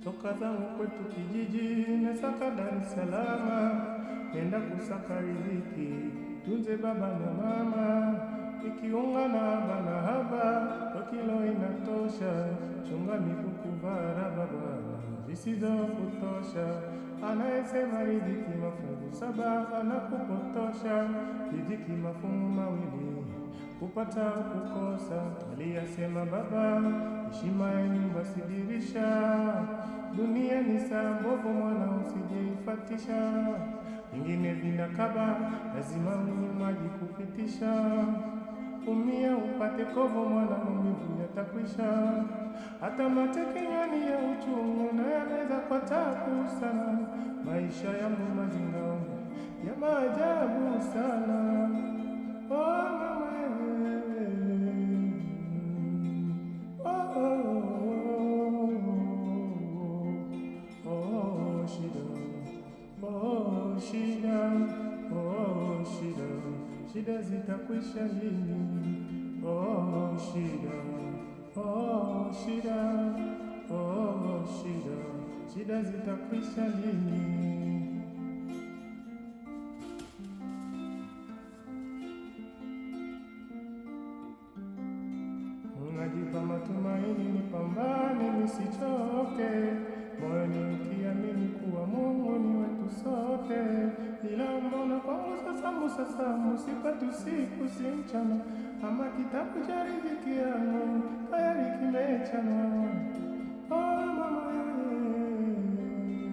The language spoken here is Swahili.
Toka zangu kwetu kijiji nasaka Dar es Salaam, nenda kusaka riziki, tunze baba na mama, ikiunga na bana haba, kwa kilo inatosha, chunga mikuku vara baba, zisizo kutosha, anayesema riziki mafungu saba, anakupotosha, riziki mafungu mawili, kupata kukosa, aliyasema baba, heshima ya nyumba si dirisha, dunia ni saa mbovu mwana usijeifatisha, vingine vinakaba, lazima maji kupitisha, umia upate kovu mwana maumivu yatakwisha, hata mate kinywani ya uchungu na yanaweza kwa tabu sana, maisha yangu mazingaombe ya maajabu sana. Oh mama shida zitakwisha lini? Oh shida, oh shida, oh shida, shida zitakwisha lini? Najipa matumaini nipambane nisichoke, moyoni nikiamini kuwa Mungu ni wetu sote, ila mbona kwangu sasa musasamu sipati usiku si mchana, ama kitabu cha riziki yangu tayari kimechanwa. Oh mama